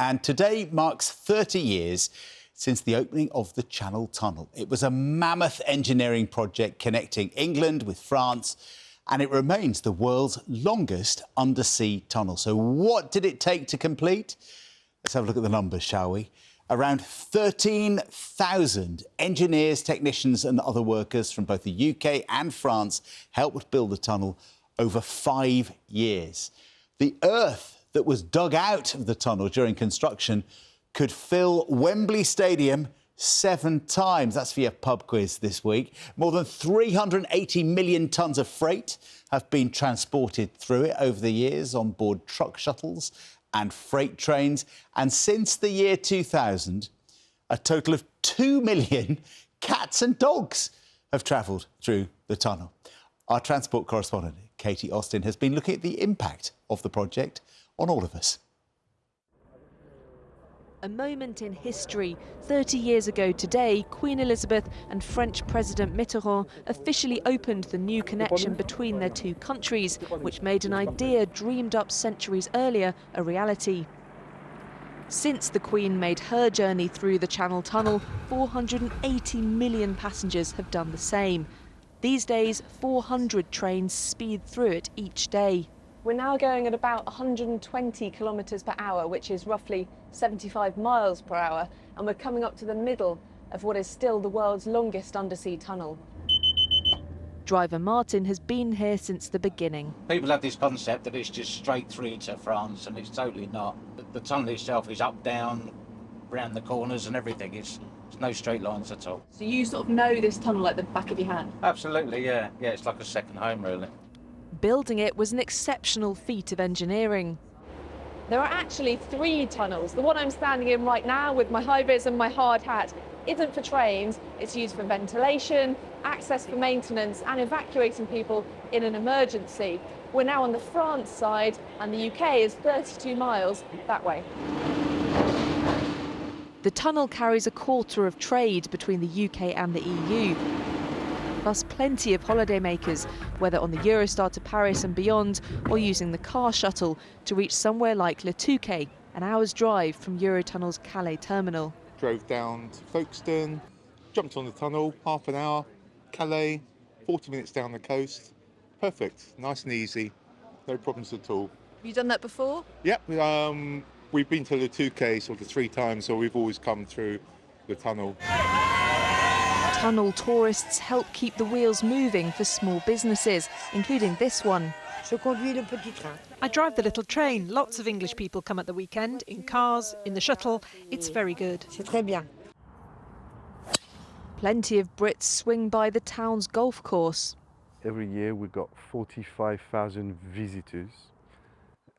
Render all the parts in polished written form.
and today marks 30 years since the opening of the Channel Tunnel. It was a mammoth engineering project connecting England with France, and it remains the world's longest undersea tunnel. So what did it take to complete? Let's have a look at the numbers, shall we? Around 13,000 engineers, technicians and other workers from both the UK and France helped build the tunnel over 5 years. The earth that was dug out of the tunnel during construction could fill Wembley Stadium 7 times. That's for your pub quiz this week. More than 380 million tonnes of freight have been transported through it over the years on board truck shuttles and freight trains. And since the year 2000, a total of 2 million cats and dogs have travelled through the tunnel. Our transport correspondent, Katie Austin, has been looking at the impact of the project on all of us. A moment in history. 30 years ago today, Queen Elizabeth and French President Mitterrand officially opened the new connection between their two countries, which made an idea dreamed up centuries earlier a reality. Since the Queen made her journey through the Channel Tunnel, 480 million passengers have done the same. These days, 400 trains speed through it each day. We're now going at about 120 kilometres per hour, which is roughly 75 miles per hour, and we're coming up to the middle of what is still the world's longest undersea tunnel. Driver Martin has been here since the beginning. People have this concept that it's just straight through to France, and it's totally not. The tunnel itself is up, down, round the corners and everything. It's no straight lines at all. So you sort of know this tunnel like the back of your hand? Absolutely, yeah. Yeah, it's like a second home, really. Building it was an exceptional feat of engineering. There are actually 3 tunnels. The one I'm standing in right now with my high-vis and my hard hat isn't for trains. It's used for ventilation, access for maintenance and evacuating people in an emergency. We're now on the France side and the UK is 32 miles that way. The tunnel carries a quarter of trade between the UK and the EU. Plus plenty of holidaymakers, whether on the Eurostar to Paris and beyond, or using the car shuttle to reach somewhere like Le Touquet, an hour's drive from Eurotunnel's Calais terminal. Drove down to Folkestone, jumped on the tunnel, half an hour, Calais, 40 minutes down the coast. Perfect, nice and easy, no problems at all. Have you done that before? Yep, we've been to Le Touquet sort of 3 times, so we've always come through the tunnel. Tunnel tourists help keep the wheels moving for small businesses, including this one. I drive the little train. Lots of English people come at the weekend, in cars, in the shuttle. It's very good. Plenty of Brits swing by the town's golf course. Every year we've got 45,000 visitors,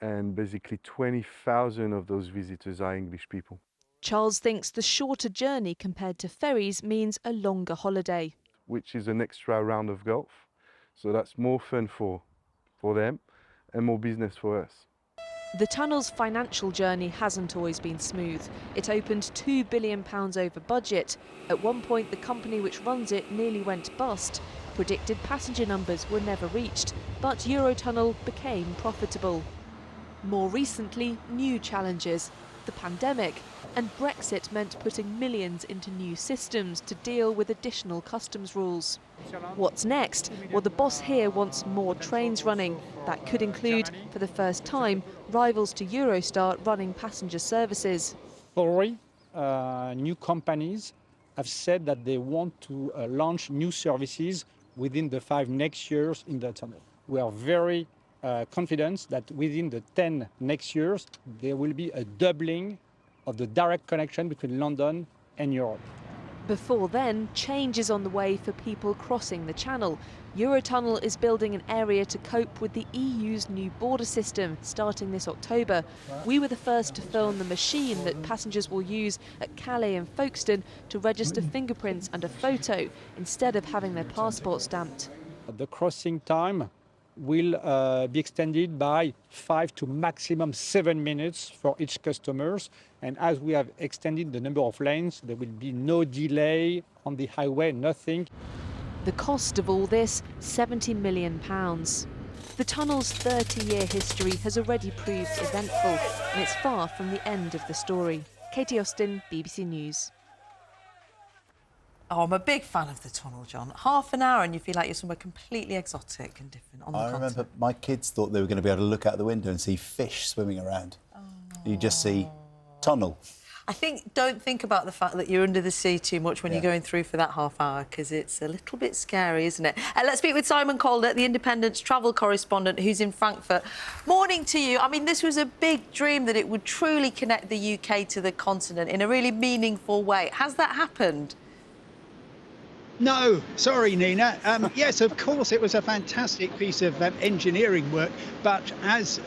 and basically 20,000 of those visitors are English people. Charles thinks the shorter journey compared to ferries means a longer holiday. Which is an extra round of golf, so that's more fun for them and more business for us. The tunnel's financial journey hasn't always been smooth. It opened £2 billion over budget. At one point, the company which runs it nearly went bust. Predicted passenger numbers were never reached, but Eurotunnel became profitable. More recently, new challenges. The pandemic, and Brexit meant putting millions into new systems to deal with additional customs rules. What's next? Well, the boss here wants more trains running. That could include, for the first time, rivals to Eurostar running passenger services. Already, new companies have said that they want to launch new services within the 5 next years in the tunnel. We are very confidence that within the 10 next years, there will be a doubling of the direct connection between London and Europe. Before then, change is on the way for people crossing the channel. Eurotunnel is building an area to cope with the EU's new border system starting this October. We were the first to film the machine that passengers will use at Calais and Folkestone to register fingerprints and a photo instead of having their passport stamped. The crossing time will be extended by 5 to maximum 7 minutes for each customers. And as we have extended the number of lanes, there will be no delay on the highway, nothing. The cost of all this, £70 million. The tunnel's 30-year history has already proved eventful, and it's far from the end of the story. Katie Austin, BBC News. Oh, I'm a big fan of the tunnel, John. Half an hour and you feel like you're somewhere completely exotic and different on the continent. I remember my kids thought they were going to be able to look out the window and see fish swimming around. Oh. You just see tunnel. I think don't think about the fact that you're under the sea too much when you're going through for that half hour, because it's a little bit scary, isn't it? Let's speak with Simon Calder, the Independent's travel correspondent who's in Frankfurt. Morning to you. I mean, this was a big dream that it would truly connect the UK to the continent in a really meaningful way. Has that happened? No, sorry, Nina. Yes, of course, it was a fantastic piece of engineering work, but as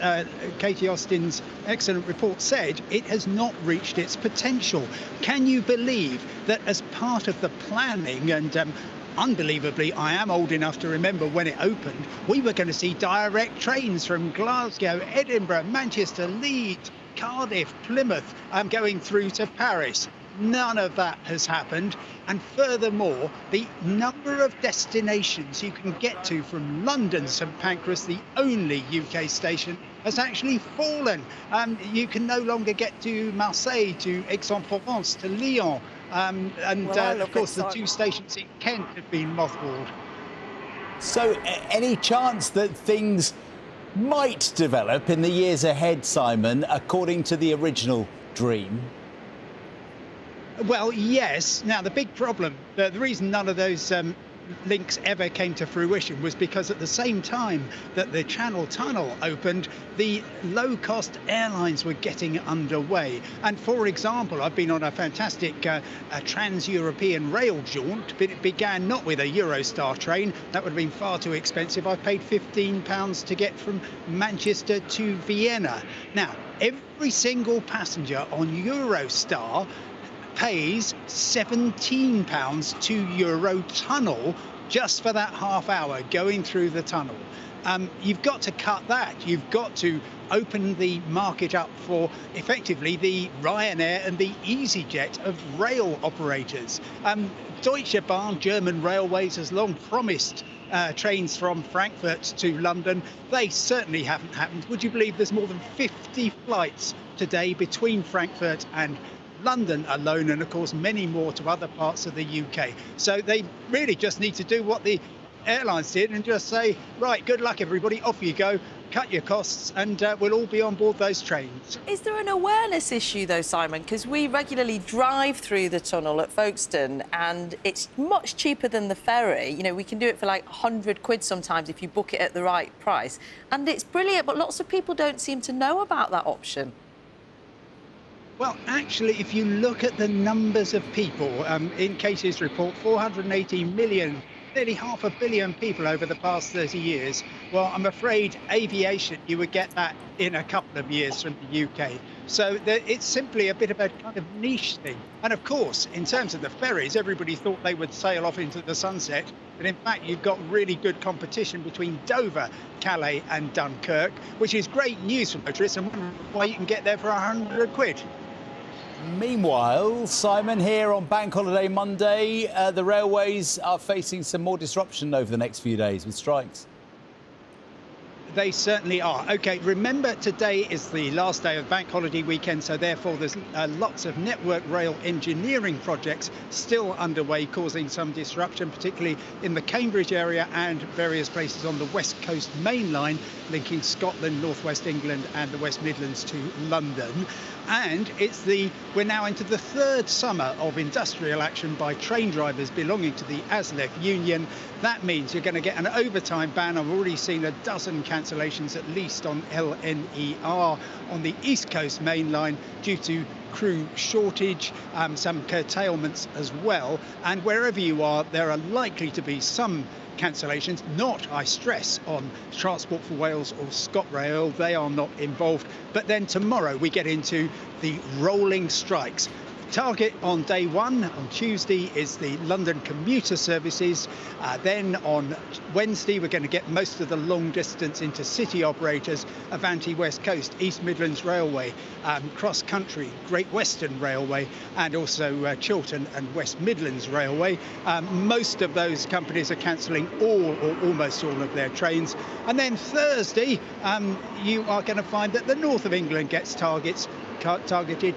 Katie Austin's excellent report said, it has not reached its potential. Can you believe that as part of the planning, and unbelievably, I am old enough to remember when it opened, we were going to see direct trains from Glasgow, Edinburgh, Manchester, Leeds, Cardiff, Plymouth, going through to Paris. None of that has happened. And furthermore, the number of destinations you can get to from London St Pancras, the only UK station, has actually fallen. You can no longer get to Marseille, to Aix-en-Provence, to Lyon. Of course, the two stations in Kent have been mothballed. So, any chance that things might develop in the years ahead, Simon, according to the original dream? Well, yes. Now, the big problem, the reason none of those links ever came to fruition was because at the same time that the Channel Tunnel opened, the low-cost airlines were getting underway. And for example, I've been on a fantastic trans-European rail jaunt, but it began not with a Eurostar train. That would have been far too expensive. I paid £15 to get from Manchester to Vienna. Now, every single passenger on Eurostar pays £17 to Eurotunnel just for that half hour going through the tunnel. You've got to cut that. You've got to open the market up for effectively the Ryanair and the EasyJet of rail operators. Deutsche Bahn, German Railways, has long promised trains from Frankfurt to London. They certainly haven't happened. Would you believe there's more than 50 flights today between Frankfurt and London alone, and of course many more to other parts of the UK. So they really just need to do what the airlines did and just say, right, good luck everybody, off you go, cut your costs, and we'll all be on board those trains. Is there an awareness issue though, Simon? Because we regularly drive through the tunnel at Folkestone and it's much cheaper than the ferry. You know, we can do it for like £100 sometimes if you book it at the right price. And it's brilliant, but lots of people don't seem to know about that option. Well, actually, if you look at the numbers of people, in Katie's report, 480 million, nearly 500 million people over the past 30 years. Well, I'm afraid aviation, you would get that in a couple of years from the UK. So it's simply a bit of a kind of niche thing. And of course, in terms of the ferries, everybody thought they would sail off into the sunset. But in fact, you've got really good competition between Dover, Calais and Dunkirk, which is great news for motorists and why you can get there for £100. Meanwhile, Simon, here on Bank Holiday Monday, the railways are facing some more disruption over the next few days with strikes. They certainly are. OK, remember, today is the last day of bank holiday weekend, so therefore there's lots of network rail engineering projects still underway, causing some disruption, particularly in the Cambridge area and various places on the West Coast main line, linking Scotland, North West England and the West Midlands to London. And we're now into the third summer of industrial action by train drivers belonging to the ASLEF union. That means you're going to get an overtime ban. I've already seen a dozen cancellations at least on LNER on the East Coast main line due to crew shortage, some curtailments as well. And wherever you are, there are likely to be some cancellations, not, I stress, on Transport for Wales or ScotRail. They are not involved. But then tomorrow we get into the rolling strikes. target on day one, on Tuesday, is the London commuter services. Then on Wednesday, we're going to get most of the long distance intercity operators, Avanti West Coast, East Midlands Railway, Cross Country, Great Western Railway, and also Chiltern and West Midlands Railway. Most of those companies are cancelling all or almost all of their trains. And then Thursday, you are going to find that the north of England gets targeted.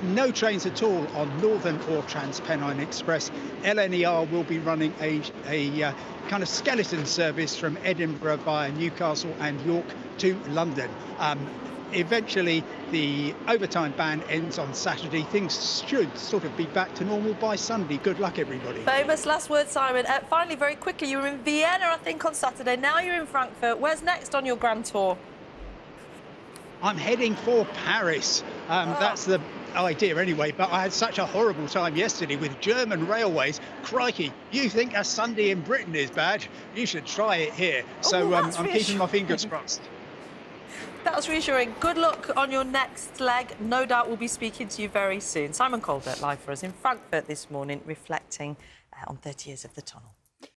No trains at all on Northern or Transpennine Express. LNER will be running a kind of skeleton service from Edinburgh via Newcastle and York to London. Eventually, the overtime ban ends on Saturday. Things should sort of be back to normal by Sunday. Good luck, everybody. Famous last word, Simon. Finally, very quickly, you were in Vienna, I think, on Saturday. Now you're in Frankfurt. Where's next on your grand tour? I'm heading for Paris. That's the idea anyway, but I had such a horrible time yesterday with German railways. Crikey, you think a Sunday in Britain is bad? You should try it here. So I'm keeping my fingers crossed. That's reassuring. Good luck on your next leg. No doubt we'll be speaking to you very soon. Simon Colbert live for us in Frankfurt this morning, reflecting on 30 years of the tunnel.